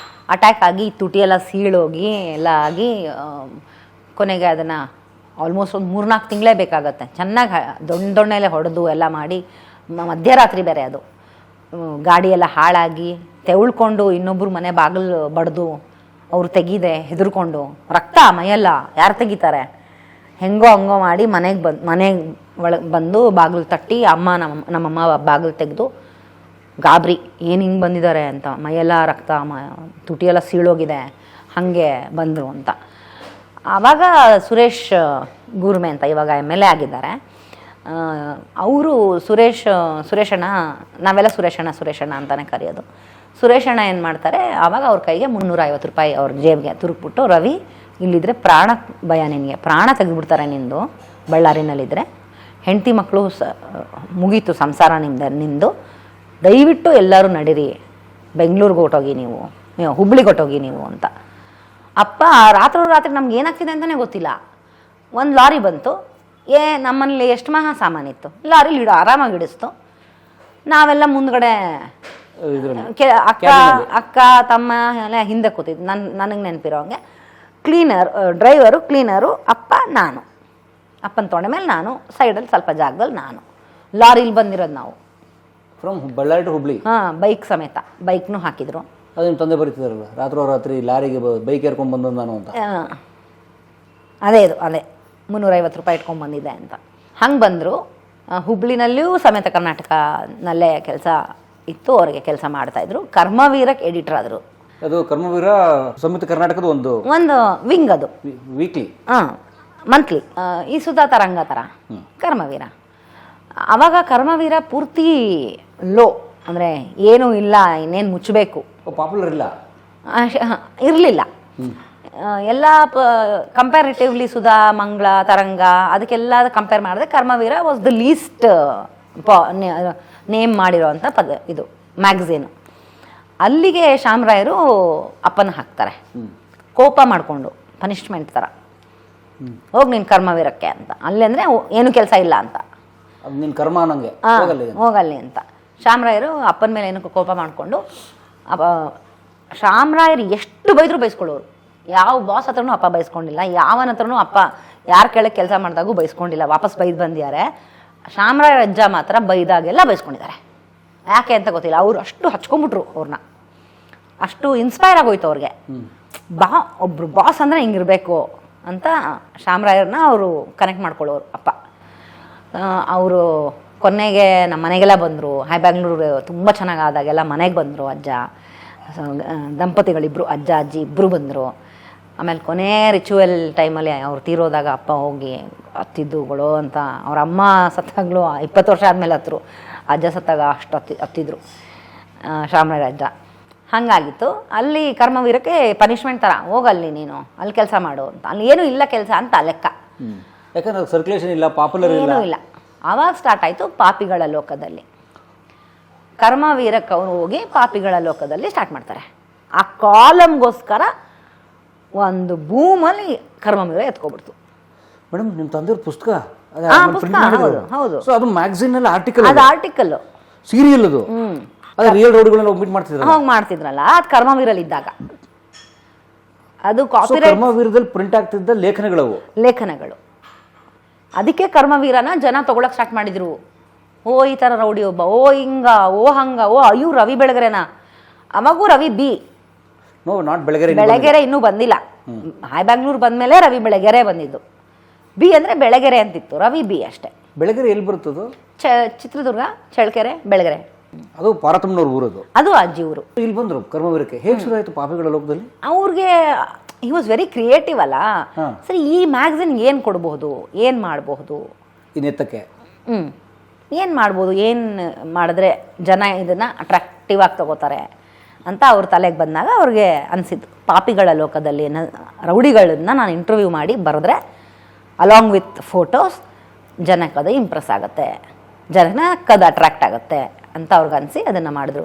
ಅಟ್ಯಾಕ್ ಆಗಿ ತುಟಿ ಎಲ್ಲ ಸೀಳೋಗಿ ಎಲ್ಲ ಆಗಿ ಕೊನೆಗೆ ಅದನ್ನು ಆಲ್ಮೋಸ್ಟ್ ಒಂದು 3-4 ತಿಂಗಳೇ ಬೇಕಾಗತ್ತೆ. ಚೆನ್ನಾಗಿ ದೊಣ್ಣೆಲೆ ಹೊಡೆದು ಎಲ್ಲ ಮಾಡಿ, ಮಧ್ಯರಾತ್ರಿ ಬೇರೆ ಅದು, ಗಾಡಿ ಎಲ್ಲ ಹಾಳಾಗಿ ತೆವಳ್ಕೊಂಡು ಇನ್ನೊಬ್ಬರು ಮನೆ ಬಾಗಿಲು ಬಡ್ದು ಅವ್ರು ತೆಗಿದೆ ಹೆದರ್ಕೊಂಡು, ರಕ್ತ ಮೈಯೆಲ್ಲ ಯಾರು ತೆಗಿತಾರೆ, ಹೆಂಗೋ ಹಂಗೋ ಮಾಡಿ ಮನೆಗೆ ಒಳಗೆ ಬಂದು ಬಾಗಿಲು ತಟ್ಟಿ ನಮ್ಮಮ್ಮ ಬಾಗಿಲು ತೆಗೆದು ಗಾಬರಿ, ಏನು ಹಿಂಗೆ ಬಂದಿದ್ದಾರೆ ಅಂತ, ಮೈಯೆಲ್ಲ ರಕ್ತ ತುಟಿಯೆಲ್ಲ ಸೀಳೋಗಿದೆ, ಹಾಗೆ ಬಂದರು ಅಂತ. ಆವಾಗ ಸುರೇಶ್ ಗೂರ್ಮೆ ಅಂತ ಇವಾಗ MLA ಆಗಿದ್ದಾರೆ. ಅವರು ಸುರೇಶಣ್ಣ, ನಾವೆಲ್ಲ ಸುರೇಶಣ್ಣ ಅಂತಲೇ ಕರೆಯೋದು. ಸುರೇಶಣ್ಣ ಏನು ಮಾಡ್ತಾರೆ, ಆವಾಗ ಅವ್ರ ಕೈಗೆ 350 ರೂಪಾಯಿ ಅವ್ರ ಜೇಬಿಗೆ ತುರುಕ್ಬಿಟ್ಟು, ರವಿ ಇಲ್ಲಿದ್ರೆ ಪ್ರಾಣ ಭಯ, ನಿನಗೆ ಪ್ರಾಣ ತೆಗೆದುಬಿಡ್ತಾರೆ ನಿಂದು, ಬಳ್ಳಾರಿನಲ್ಲಿದ್ದರೆ ಹೆಂಡತಿ ಮಕ್ಕಳು ಮುಗೀತು ಸಂಸಾರ ನಿಂದು, ದಯವಿಟ್ಟು ಎಲ್ಲರೂ ನಡೀರಿ ಬೆಂಗಳೂರಿಗೆ ಹೊಟ್ಟೋಗಿ ನೀವು ಹುಬ್ಳಿಗೆ ಹೊಟ್ಟೋಗಿ ನೀವು ಅಂತ. ಅಪ್ಪ ರಾತ್ರಿ ನಮ್ಗೆ ಏನಾಗ್ತಿದೆ ಅಂತಲೇ ಗೊತ್ತಿಲ್ಲ. ಒಂದು ಲಾರಿ ಬಂತು, ನಮ್ಮಲ್ಲಿ ಎಷ್ಟು ಮಹಾ ಸಾಮಾನಿತ್ತು, ಲಾರಿಲಿ ಆರಾಮಾಗಿ ಇಡಿಸ್ತು. ನಾವೆಲ್ಲ ಮುಂದ್ಗಡೆ ಅಕ್ಕ ತಮ್ಮ ಎಲ್ಲ ಹಿಂದೆ ಕೂತಿದ್ದು. ನನಗೆ ನೆನಪಿರೋ ಹಂಗೆ ಡ್ರೈವರು, ಕ್ಲೀನರು, ಅಪ್ಪ, ನಾನು. ಅಪ್ಪನ ತೊಡೆ ಮೇಲೆ ನಾನು, ಸೈಡಲ್ಲಿ ಸ್ವಲ್ಪ ಜಾಗದಲ್ಲಿ ನಾನು. ಲಾರಿಲಿ ಬಂದಿರೋದು ನಾವು from Bellary to Hubli. Bike ಸಮೇತ, ಬೈಕ್ನು ಹಾಕಿದ್ರು. ಅದೇನು ತಂದೆ ಬರೀತಿದಾರಲ್ಲ, ರಾತ್ರಿ ಲಾರಿಗೆ ಬೈಕ್ ಏರ್ಕೊಂಡು ಬಂದ ನಾನು ಅಂತ. ಅದೇ 350 ರೂಪಾಯಿ ಇಟ್ಕೊಂಡು ಬಂದಿದ್ದೆ ಅಂತ. ಹಂಗೆ ಬಂದರು. ಹುಬ್ಳಿನಲ್ಲಿಯೂ ಸಮೇತ ಕರ್ನಾಟಕನಲ್ಲೇ ಕೆಲಸ ಇತ್ತು, ಅವರಿಗೆ ಕೆಲಸ ಮಾಡ್ತಾಯಿದ್ರು. ಕರ್ಮವೀರಕ್ಕೆ ಎಡಿಟರ್ ಆದರು. ಅದು ಕರ್ಮವೀರ ಸಂಯುಕ್ತ ಕರ್ನಾಟಕದ ಒಂದು ವಿಂಗ್, ಅದು ವೀಕ್ಲಿ, ಮಂತ್ಲಿ. ಈ ಸುಧಾ ತರಂಗ ಥರ ಕರ್ಮವೀರ. ಆವಾಗ ಕರ್ಮವೀರ ಪೂರ್ತಿ ಲೋ, ಅಂದರೆ ಏನೂ ಇಲ್ಲ, ಇನ್ನೇನು ಮುಚ್ಚಬೇಕು, ಪಾಪ್ಯುಲರ್ ಇರಲಿಲ್ಲ. ಎಲ್ಲ ಕಂಪ್ಯಾರಿಟಿವ್ಲಿ ಸುಧಾ, ಮಂಗಳ, ತರಂಗ ಅದಕ್ಕೆಲ್ಲ ಕಂಪೇರ್ ಮಾಡಿದ್ರೆ Karmaveera was the least name ಮಾಡಿರೋವಂಥ ಇದು ಮ್ಯಾಗಝೀನು. ಅಲ್ಲಿಗೆ ಶಾಮರಾಯರು ಅಪ್ಪನ ಹಾಕ್ತಾರೆ, ಕೋಪ ಮಾಡಿಕೊಂಡು, ಪನಿಷ್ಮೆಂಟ್ ಥರ, ಹೋಗಿ ನೀನು ಕರ್ಮವೀರಕ್ಕೆ ಅಂತ. ಅಲ್ಲಿ ಅಂದರೆ ಏನು ಕೆಲಸ ಇಲ್ಲ ಅಂತ, ನಿನ್ನ ಕರ್ಮ ನಂಗೆ ಹೋಗಲ್ಲಿ ಅಂತ. ಶಾಮರಾಯರು ಅಪ್ಪನ ಮೇಲೆ ಏನಕ್ಕೂ ಕೋಪ ಮಾಡಿಕೊಂಡು, ಶಾಮರಾಯರು ಎಷ್ಟು ಬೈದರೂ ಬೈಸ್ಕೊಳ್ಳೋರು. ಯಾವ ಬಾಸ್ ಹತ್ರನೂ ಅಪ್ಪ ಬೈಸ್ಕೊಂಡಿಲ್ಲ, ಯಾವನ ಹತ್ರನೂ ಅಪ್ಪ ಯಾರು ಕೆಳಗೆ ಕೆಲಸ ಮಾಡಿದಾಗೂ ಬೈಸ್ಕೊಂಡಿಲ್ಲ, ವಾಪಸ್ ಬೈದು ಬಂದಿದ್ದಾರೆ. ಶಾಮರಾಯರ ಅಜ್ಜ ಮಾತ್ರ ಬೈದಾಗೆಲ್ಲ ಬೈಸ್ಕೊಂಡಿದ್ದಾರೆ. ಯಾಕೆ ಅಂತ ಗೊತ್ತಿಲ್ಲ, ಅವರು ಅಷ್ಟು ಹಚ್ಕೊಂಡ್ಬಿಟ್ರು ಅವ್ರನ್ನ, ಅಷ್ಟು ಇನ್ಸ್ಪೈರ್ ಆಗೋಯ್ತು ಅವ್ರಿಗೆ. ಒಬ್ರು ಬಾಸ್ ಅಂದರೆ ಹಿಂಗಿರಬೇಕು ಅಂತ ಶ್ಯಾಮರಾಯರನ್ನ ಅವರು ಕನೆಕ್ಟ್ ಮಾಡ್ಕೊಳ್ಳೋರು ಅಪ್ಪ. ಅವರು ಕೊನೆಗೆ ನಮ್ಮ ಮನೆಗೆಲ್ಲ ಬಂದರು. ಹೈ ಬ್ಯಾಂಗ್ಳೂರು ತುಂಬ ಚೆನ್ನಾಗಾದಾಗೆಲ್ಲ ಮನೆಗೆ ಬಂದರು ಅಜ್ಜ, ದಂಪತಿಗಳಿಬ್ಬರು, ಅಜ್ಜ ಅಜ್ಜಿ ಇಬ್ಬರು ಬಂದರು. ಆಮೇಲೆ ಕೊನೆ ರಿಚುವಲ್ ಟೈಮಲ್ಲಿ ಅವ್ರು ತೀರೋದಾಗ ಅಪ್ಪ ಹೋಗಿ ಹತ್ತಿದ್ದುಗಳು ಅಂತ. ಅವ್ರ ಅಮ್ಮ ಸತ್ತಾಗಲೂ 20 ವರ್ಷ ಆದಮೇಲೆ ಹತ್ತರು, ಅಜ್ಜ ಸತ್ತಾಗ ಅಷ್ಟು ಹತ್ತಿದ್ರು ಶ್ಯಾಮರಾಯರ ಅಜ್ಜ. ಹಾಗಾಗಿತ್ತು. ಅಲ್ಲಿ ಕರ್ಮವೀರಕ್ಕೆ ಪನಿಷ್ಮೆಂಟ್ ಥರ, ಹೋಗಲ್ಲಿ ನೀನು ಅಲ್ಲಿ ಕೆಲಸ ಮಾಡು ಅಂತ. ಅಲ್ಲಿ ಏನೂ ಇಲ್ಲ ಕೆಲಸ ಅಂತ ಲೆಕ್ಕ, ಯಾಕಂದ್ರೆ ಸರ್ಕ್ಯುಲೇಷನ್ ಇಲ್ಲ, ಪಾಪ್ಯುಲರ್ ಏನೂ ಇಲ್ಲ. ಆವಾಗ ಸ್ಟಾರ್ಟ್ ಆಯಿತು ಪಾಪಿಗಳ ಲೋಕದಲ್ಲಿ. ಕರ್ಮವೀರಕ್ಕೆ ಅವರು ಹೋಗಿ ಪಾಪಿಗಳ ಲೋಕದಲ್ಲಿ ಸ್ಟಾರ್ಟ್ ಮಾಡ್ತಾರೆ. ಆ ಕಾಲಮ್ಗೋಸ್ಕರ ಒಂದು ಬೂಮಲ್ಲಿ ಕರ್ಮವೀರ ಎತ್ಕೊಬಿಡ್ತು. ಮೇಡಮ್ ನಿಮ್ಮ ತಂದೆಯವ್ರ ಪುಸ್ತಕ ಹೌದು, ಸೊ ಅದು ಮ್ಯಾಗಝಿನ್ ಅಲ್ಲಿ ಆರ್ಟಿಕಲ್, ಅದು ಆರ್ಟಿಕಲ್, ಸೀರಿಯಲ್ ಅದು. ಅದೇ ರಿಯಲ್ ರೋಡ್ಗಳನ್ನ ಮೀಟ್ ಮಾಡ್ತಿದ್ರು, ಹೋಗಿ ಮಾಡ್ತಿದ್ರಲ್ಲ, ಅದು ಕರ್ಮವೀರಲ್ಲಿ ಇದ್ದಾಗ. ಅದು ಕಾಪಿರೈಟ್ ಕರ್ಮವೀರದಲ್ಲಿ ಪ್ರಿಂಟ್ ಆಗ್ತಿದ್ದ ಲೇಖನಗಳು. ಅದಕ್ಕೆ ಕರ್ಮವೀರನ ಜನ ತಗೊಳಕ್ ಸ್ಟಾರ್ಟ್ ಮಾಡಿದ್ರು. ಓ ಈ ಥರ ರೌಡಿ ಒಬ್ಬ, ಓ ಹಿಂಗ, ಓ ಹಂಗ, ಓ ಅಯ್ಯೋ ರವಿ ಬೆಳಗೆರೆನಾ. ಅವಾಗೂ ರವಿ ಬಿ, ನಾಟ್ ಬೆಳಗೆರೆ ಇನ್ನೂ ಬಂದಿಲ್ಲ. ಹೈ ಬ್ಯಾಂಗ್ಳೂರ್ ಬಂದ್ಮೇಲೆ ರವಿ ಬೆಳಗೆರೆ ಬಂದಿದ್ದು. ಬಿ ಅಂದ್ರೆ ಬೆಳಗೆರೆ ಅಂತಿತ್ತು, ರವಿ ಬಿ ಅಷ್ಟೇ. ಬೆಳಗೆರೆ ಎಲ್ಲಿ ಬರುತ್ತದು? ಚಿತ್ರದುರ್ಗ, ಚಳ್ಳಕೆರೆ, ಬೆಳಗೆರೆ. ಅದು ಪಾರತಮ್ಮನವ್ರ ಊರದು, ಅದು ಅಜ್ಜಿ ಊರು. ಇಲ್ಲಿ ಬಂದ್ರು ಕರ್ಮವೀರಕ್ಕೆ. ಹೇಗೆ ಶುರು ಆಯ್ತು ಪಾಪಿಗಳ ಲೋಕದಲ್ಲಿ? ಅವ್ರಿಗೆ ಹಿ ವಾಸ್ ವೆರಿ ಕ್ರಿಯೇಟಿವ್ ಅಲ್ಲ. ಸರಿ, ಈ ಮ್ಯಾಗಝಿನ್ ಏನು ಕೊಡಬಹುದು, ಏನು ಮಾಡಬಹುದು, ಇನ್ನೆತ್ತಕ್ಕೆ ಏನು ಮಾಡ್ಬೋದು, ಏನು ಮಾಡಿದ್ರೆ ಜನ ಇದನ್ನು ಅಟ್ರಾಕ್ಟಿವ್ ಆಗಿ ತಗೋತಾರೆ ಅಂತ ಅವ್ರ ತಲೆಗೆ ಬಂದಾಗ ಅವ್ರಿಗೆ ಅನಿಸಿದ್ದು, ಪಾಪಿಗಳ ಲೋಕದಲ್ಲಿ ರೌಡಿಗಳನ್ನ ನಾನು ಇಂಟರ್ವ್ಯೂ ಮಾಡಿ ಬರೆದ್ರೆ ಅಲಾಂಗ್ ವಿತ್ ಫೋಟೋಸ್ ಜನಕ್ಕದು ಇಂಪ್ರೆಸ್ ಆಗುತ್ತೆ, ಜನಕ್ಕದು ಅಟ್ರಾಕ್ಟ್ ಆಗುತ್ತೆ ಅಂತ ಅವ್ರಿಗೆ ಅನಿಸಿ ಅದನ್ನು ಮಾಡಿದ್ರು.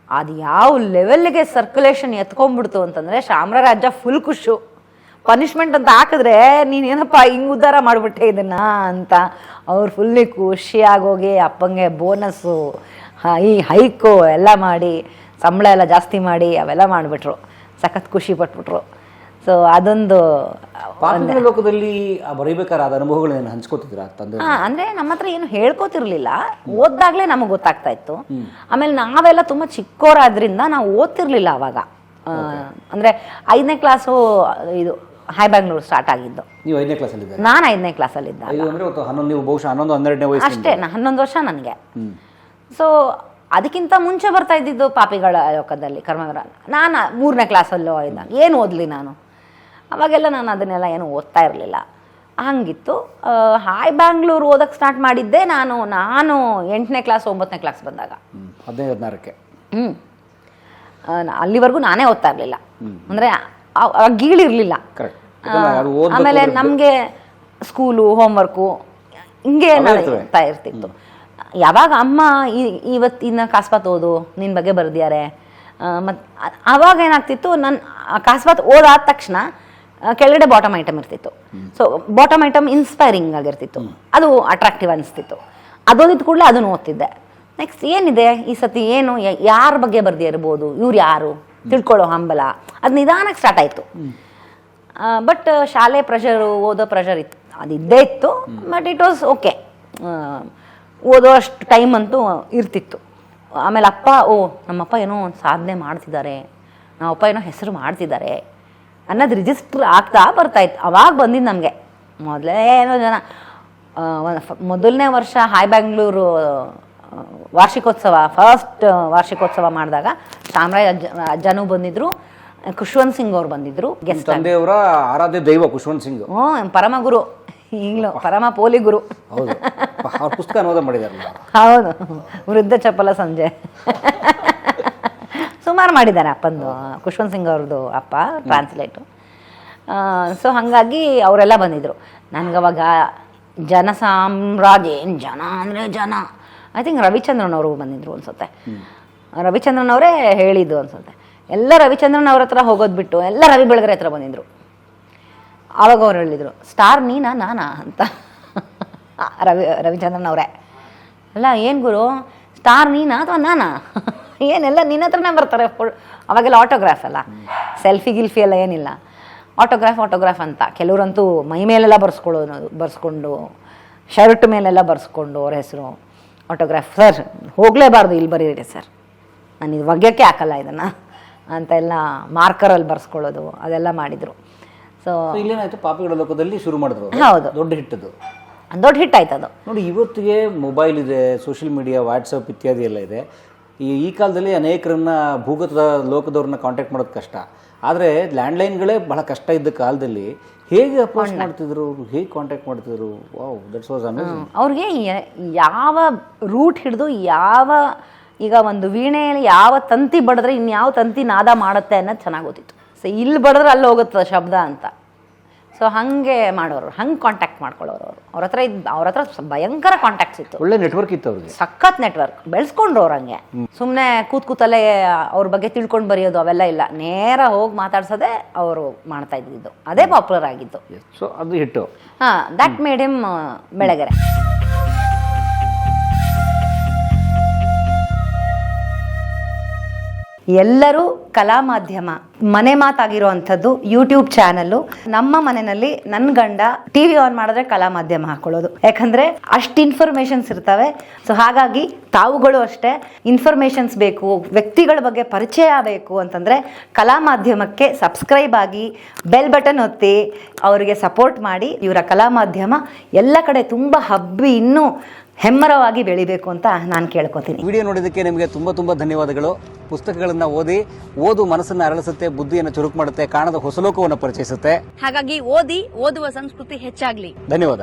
ಅದು ಯಾವ ಲೆವೆಲ್ಗೆ ಸರ್ಕ್ಯುಲೇಷನ್ ಎತ್ಕೊಂಡ್ಬಿಡ್ತು ಅಂತಂದರೆ ಶ್ಯಾಮರಾಯ ಅಜ್ಜ ಫುಲ್ ಖುಷು. ಪನಿಷ್ಮೆಂಟ್ ಅಂತ ಹಾಕಿದ್ರೆ ನೀನೇನಪ್ಪ ಹಿಂಗೆ ಉದ್ಧಾರ ಮಾಡಿಬಿಟ್ಟೆ ಇದನ್ನು ಅಂತ ಅವ್ರು ಫುಲ್ಲಿ ಖುಷಿಯಾಗೋಗಿ ಅಪ್ಪಂಗೆ ಬೋನಸ್ಸು, ಈ ಹೈಕು ಎಲ್ಲ ಮಾಡಿ, ಸಂಬಳ ಎಲ್ಲ ಜಾಸ್ತಿ ಮಾಡಿ ಅವೆಲ್ಲ ಮಾಡಿಬಿಟ್ರು. ಸಖತ್ ಖುಷಿ ಪಟ್ಬಿಟ್ರು. ಸೊ ಅದೊಂದು ಪಾಪಿಗಳ ಲೋಕದಲ್ಲಿ ಬರೀಬೇಕಾದ್ರೆ ಆದ ಅನುಭವಗಳನ್ನ ಹಂಚ್ಕೋತಿದ್ರ ತಂದೆ? ಅಂದರೆ ನಮ್ಮ ಹತ್ರ ಏನು ಹೇಳ್ಕೊತಿರ್ಲಿಲ್ಲ, ಓದ್ದಾಗಲೇ ನಮಗೆ ಗೊತ್ತಾಗ್ತಾ ಇತ್ತು. ಆಮೇಲೆ ನಾವೆಲ್ಲ ತುಂಬ ಚಿಕ್ಕೋರಾದ್ರಿಂದ ನಾವು ಓದ್ತಿರ್ಲಿಲ್ಲ ಅವಾಗ. ಅಂದರೆ 5ನೇ ಕ್ಲಾಸು ಇದು ಹೈ ಬ್ಯಾಂಗ್ಳೂರ್ ಸ್ಟಾರ್ಟ್ ಆಗಿದ್ದು. ನೀವು 5ನೇ ಕ್ಲಾಸಲ್ಲಿ? ನಾನು 5ನೇ ಕ್ಲಾಸಲ್ಲಿದ್ದ. ನೀವು ಬಹುಶಃ 11-12ನೇ ವಯಸ್ಸು ಅಷ್ಟೇ, 11 ವರ್ಷ ನನಗೆ. ಸೊ ಅದಕ್ಕಿಂತ ಮುಂಚೆ ಬರ್ತಾ ಇದ್ದಿದ್ದು ಪಾಪಿಗಳ ಲೋಕದಲ್ಲಿ ಕರ್ಮವೀರ. ನಾನು 3ನೇ ಕ್ಲಾಸಲ್ಲೋ ಇದ್ದ, ಏನು ಓದಲಿ ನಾನು ಅವಾಗೆಲ್ಲ. ನಾನು ಅದನ್ನೆಲ್ಲ ಏನು ಓದ್ತಾ ಇರಲಿಲ್ಲ, ಹಂಗಿತ್ತು. ಹೈ ಬ್ಯಾಂಗ್ಳೂರ್ ಓದಕ್ಕೆ ಸ್ಟಾರ್ಟ್ ಮಾಡಿದ್ದೆ ನಾನು 8ನೇ ಕ್ಲಾಸ್ 9ನೇ ಕ್ಲಾಸ್ ಬಂದಾಗ. 15-16ಕ್ಕೆ. ಅಲ್ಲಿವರೆಗೂ ನಾನೇ ಓದ್ತಾ ಇರಲಿಲ್ಲ, ಅಂದರೆ ಗೀಳಿರಲಿಲ್ಲ. ಆಮೇಲೆ ನಮಗೆ ಸ್ಕೂಲು, ಹೋಮ್ವರ್ಕು ಹಿಂಗೆ ಓದ್ತಾ ಇರ್ತಿತ್ತು. ಯಾವಾಗ ಅಮ್ಮ ಇವತ್ತಿನ ಕಾಸ್ಪಾತ್ ಓದು, ನಿನ್ನ ಬಗ್ಗೆ ಬರೆದಿದ್ದಾರೆ ಮತ್ತು ಆವಾಗ ಏನಾಗ್ತಿತ್ತು, ನನ್ನ ಕಾಸ್ಪಾತ್ ಓದಾದ ತಕ್ಷಣ ಕೆಳಗಡೆ ಬಾಟಮ್ ಐಟಮ್ ಇರ್ತಿತ್ತು. ಸೊ ಬಾಟಮ್ ಐಟಮ್ ಇನ್ಸ್ಪೈರಿಂಗ್ ಆಗಿರ್ತಿತ್ತು, ಅದು ಅಟ್ರಾಕ್ಟಿವ್ ಅನಿಸ್ತಿತ್ತು. ಅದೋದಿದ್ದ ಕೂಡಲೇ ಅದನ್ನು ಓದ್ತಿದ್ದೆ. ನೆಕ್ಸ್ಟ್ ಏನಿದೆ ಈ ಸತಿ, ಏನು ಯಾರ ಬಗ್ಗೆ ಬರ್ದಿರ್ಬೋದು, ಇವ್ರು ಯಾರು ತಿಳ್ಕೊಳ್ಳೋ ಹಂಬಲ, ಅದು ನಿಧಾನಕ್ಕೆ ಸ್ಟಾರ್ಟ್ ಆಯಿತು. ಬಟ್ ಶಾಲೆ ಪ್ರೆಷರು, ಓದೋ ಪ್ರೆಷರ್ ಇತ್ತು, ಅದಿದ್ದೇ ಇತ್ತು. ಬಟ್ ಇಟ್ ವಾಸ್ ಓಕೆ, ಓದೋ ಅಷ್ಟು ಟೈಮ್ ಅಂತೂ ಇರ್ತಿತ್ತು. ಆಮೇಲೆ ಅಪ್ಪ, ನಮ್ಮಪ್ಪ ಏನೋ ಒಂದು ಸಾಧನೆ ಮಾಡ್ತಿದ್ದಾರೆ, ನಮ್ಮಪ್ಪ ಏನೋ ಹೆಸರು ಮಾಡ್ತಿದ್ದಾರೆ ಅನ್ನೋದು ರಿಜಿಸ್ಟ್ರ್ ಆಗ್ತಾ ಬರ್ತಾಯಿತ್ತು. ಅವಾಗ ಬಂದಿದ್ದು ನಮಗೆ ಮೊದಲೇ ಏನೋ ಜನ. ಮೊದಲನೇ ವರ್ಷ ಹೈ ಬ್ಯಾಂಗ್ಳೂರು ವಾರ್ಷಿಕೋತ್ಸವ, ಫಸ್ಟ್ ವಾರ್ಷಿಕೋತ್ಸವ ಮಾಡಿದಾಗ ಶ್ಯಾಮರಾಯ ಅಜ್ಜನೂ ಬಂದಿದ್ರು, ಖುಷ್ವಂತ್ ಸಿಂಗ್ ಅವ್ರು ಬಂದಿದ್ರು ಗೆಸ್ಟ್. ತಂದೆಯವರ ಆರಾಧ್ಯ ದೈವ ಖುಷ್ವಂತ್ ಸಿಂಗ್, ಪರಮಗುರು, ಈಗಲೂ ಪರಮ ಪೋಲಿ ಗುರು. ಪುಸ್ತಕ ಅನುವಾದ ಮಾಡಿದ್ದಾರೆ. ಹೌದು, ವೃದ್ಧ ಚಪಲ ಸಂಜೆ ಸುಮಾರು ಮಾಡಿದ್ದಾರೆ ಅಪ್ಪಂದು, ಖುಷ್ವಂತ್ ಸಿಂಗ್ ಅವ್ರದ್ದು ಅಪ್ಪ ಟ್ರಾನ್ಸ್ಲೇಟು. ಸೊ ಹಾಗಾಗಿ ಅವರೆಲ್ಲ ಬಂದಿದ್ರು. ನನಗವಾಗ ಜನ ಸಾಮ್ರಾಜ್ಯ, ಏನು ಜನ ಅಂದರೆ ಜನ. ಐ ಥಿಂಕ್ ರವಿಚಂದ್ರನ್ ಅವರು ಬಂದಿದ್ರು ಅನ್ಸುತ್ತೆ. ರವಿಚಂದ್ರನ್ ಅವರೇ ಹೇಳಿದ್ದು ಅನ್ಸುತ್ತೆ. ಎಲ್ಲ ರವಿಚಂದ್ರನ್ ಅವ್ರ ಹತ್ರ ಹೋಗೋದು ಬಿಟ್ಟು ಎಲ್ಲ ರವಿ ಬೆಳಗೆರೆ ಹತ್ರ ಬಂದಿದ್ರು. ಆವಾಗ ಅವ್ರು ಹೇಳಿದರು, ಸ್ಟಾರ್ ನೀನಾ ನಾನಾ ಅಂತ. ರವಿಚಂದ್ರನ್ ಅವರೇ, ಅಲ್ಲ ಏನು ಗುರು, ಸ್ಟಾರ್ ನೀನಾ ಅಥವಾ ನಾನಾ, ಏನೆಲ್ಲ ನಿನ್ನ ಹತ್ರನೇ ಬರ್ತಾರೆ. ಅವಾಗೆಲ್ಲ ಆಟೋಗ್ರಾಫ್ ಅಲ್ಲ, ಸೆಲ್ಫಿ ಗಿಲ್ಫಿ ಎಲ್ಲ ಏನಿಲ್ಲ, ಆಟೋಗ್ರಾಫ್ ಅಂತ. ಕೆಲವರಂತೂ ಮೈ ಮೇಲೆಲ್ಲ ಬರ್ಸ್ಕೊಂಡು ಶರ್ಟ್ ಮೇಲೆಲ್ಲ ಬರ್ಸ್ಕೊಂಡು ಅವ್ರ ಹೆಸರು ಆಟೋಗ್ರಾಫ್. ಸರ್ ಹೋಗಲೇಬಾರ್ದು, ಇಲ್ಲಿ ಬರೀರಿ ಸರ್, ನಾನು ಇದು ಒಗ್ಗಕ್ಕೆ ಹಾಕಲ್ಲ ಇದನ್ನು ಅಂತೆಲ್ಲ ಮಾರ್ಕರಲ್ಲಿ ಬರ್ಸ್ಕೊಳ್ಳೋದು ಅದೆಲ್ಲ ಮಾಡಿದರು. ಸೊ ಇಲ್ಲೇನಾಯ್ತು, ಪಾಪಿಗಳ ಲೋಕದಲ್ಲಿ ಶುರು ಮಾಡಿದ್ರು, ಹೌದು, ದೊಡ್ಡ ಹಿಟ್ಟದು, ದೊಡ್ಡ ಹಿಟ್ ಆಯ್ತು ಅದು. ನೋಡಿ ಇವತ್ತಿಗೆ ಮೊಬೈಲ್ ಇದೆ, ಸೋಷಿಯಲ್ ಮೀಡಿಯಾ, ವಾಟ್ಸಪ್ ಇತ್ಯಾದಿ ಎಲ್ಲ ಇದೆ. ಈ ಕಾಲದಲ್ಲಿ ಅನೇಕರನ್ನ ಭೂಗತದ ಲೋಕದವ್ರನ್ನ ಕಾಂಟ್ಯಾಕ್ಟ್ ಮಾಡೋದು ಕಷ್ಟ. ಆದರೆ ಲ್ಯಾಂಡ್ಲೈನ್ಗಳೇ ಬಹಳ ಕಷ್ಟ ಇದ್ದ ಕಾಲದಲ್ಲಿ ಹೇಗೆ ಅಪ್ರೋಚ್ ಮಾಡ್ತಿದ್ರು, ಹೇಗೆ ಕಾಂಟ್ಯಾಕ್ಟ್ ಮಾಡ್ತಿದ್ರು? Wow, that's was amazing. ಅವ್ರಿಗೆ ಯಾವ ರೂಟ್ ಹಿಡಿದು ಈಗ ಒಂದು ವೀಣೆಯಲ್ಲಿ ಯಾವ ತಂತಿ ಬಡಿದ್ರೆ ಇನ್ಯಾವ ತಂತಿ ನಾದ ಮಾಡುತ್ತೆ ಅನ್ನೋದು ಚೆನ್ನಾಗಿ ಗೊತ್ತಿತ್ತು. ಸೊ ಇಲ್ಲಿ ಬಡಿದ್ರೆ ಅಲ್ಲಿ ಹೋಗುತ್ತೆ ಶಬ್ದ ಅಂತ. ಸೊ ಹಾಗೆ ಮಾಡೋರು, ಹಂಗೆ ಕಾಂಟ್ಯಾಕ್ಟ್ ಮಾಡ್ಕೊಳ್ಳೋರು ಅವರು. ಅವ್ರ ಹತ್ರ ಭಯಂಕರ ಕಾಂಟ್ಯಾಕ್ಟ್ಸ್ ಇತ್ತು, ಒಳ್ಳೆ ನೆಟ್ವರ್ಕ್ ಇತ್ತು ಅವ್ರಿಗೆ, ಸಖತ್ ನೆಟ್ವರ್ಕ್ ಬೆಳೆಸ್ಕೊಂಡ್ರು ಅವ್ರು. ಹಂಗೆ ಸುಮ್ಮನೆ ಕೂತಲ್ಲೇ ಅವ್ರ ಬಗ್ಗೆ ತಿಳ್ಕೊಂಡು ಬರೆಯೋದು ಅವೆಲ್ಲ ಇಲ್ಲ, ನೇರ ಹೋಗಿ ಮಾತಾಡ್ಸೋದೇ ಅವರು ಮಾಡ್ತಾ ಇದ್ದಿದ್ದು. ಅದೇ ಪಾಪ್ಯುಲರ್ ಆಗಿದ್ದು. ಸೊ ಅದು ಹಿಟ್ಟು. That made him Belagere. ಎಲ್ಲರೂ ಕಲಾ ಮಾಧ್ಯಮ ಮನೆ ಮಾತಾಗಿರುವಂಥದ್ದು ಯೂಟ್ಯೂಬ್ ಚಾನಲ್ಲು. ನಮ್ಮ ಮನೆಯಲ್ಲಿ ನನ್ನ ಗಂಡ ಟಿವಿ ಆನ್ ಮಾಡಿದ್ರೆ ಕಲಾ ಮಾಧ್ಯಮ ಹಾಕೊಳ್ಳೋದು, ಯಾಕಂದ್ರೆ ಅಷ್ಟು ಇನ್ಫಾರ್ಮೇಶನ್ಸ್ ಇರ್ತವೆ. ಸೊ ಹಾಗಾಗಿ ತಾವುಗಳು ಅಷ್ಟೇ ಇನ್ಫಾರ್ಮೇಶನ್ಸ್ ಬೇಕು, ವ್ಯಕ್ತಿಗಳ ಬಗ್ಗೆ ಪರಿಚಯ ಬೇಕು ಅಂತಂದ್ರೆ ಕಲಾ ಮಾಧ್ಯಮಕ್ಕೆ ಸಬ್ಸ್ಕ್ರೈಬ್ ಆಗಿ ಬೆಲ್ ಬಟನ್ ಒತ್ತಿ ಅವರಿಗೆ ಸಪೋರ್ಟ್ ಮಾಡಿ. ಇವರ ಕಲಾ ಮಾಧ್ಯಮ ಎಲ್ಲ ಕಡೆ ತುಂಬ ಹಬ್ಬಿ ಇನ್ನೂ ಹೆಮ್ಮರವಾಗಿ ಬೆಳಿಬೇಕು ಅಂತ ನಾನು ಕೇಳ್ಕೊತೀನಿ. ವಿಡಿಯೋ ನೋಡಿದ್ದಕ್ಕೆ ನಿಮಗೆ ತುಂಬ ಧನ್ಯವಾದಗಳು. ಪುಸ್ತಕಗಳನ್ನು ಓದು ಮನಸ್ಸನ್ನು ಅರಳಿಸುತ್ತೆ, ಬುದ್ಧಿಯನ್ನು ಚುರುಕು ಮಾಡುತ್ತೆ, ಕಾಣದ ಹೊಸಲೋಕವನ್ನು ಪರಿಚಯಿಸುತ್ತೆ. ಹಾಗಾಗಿ ಓದುವ ಸಂಸ್ಕೃತಿ ಹೆಚ್ಚಾಗ್ಲಿ. ಧನ್ಯವಾದ.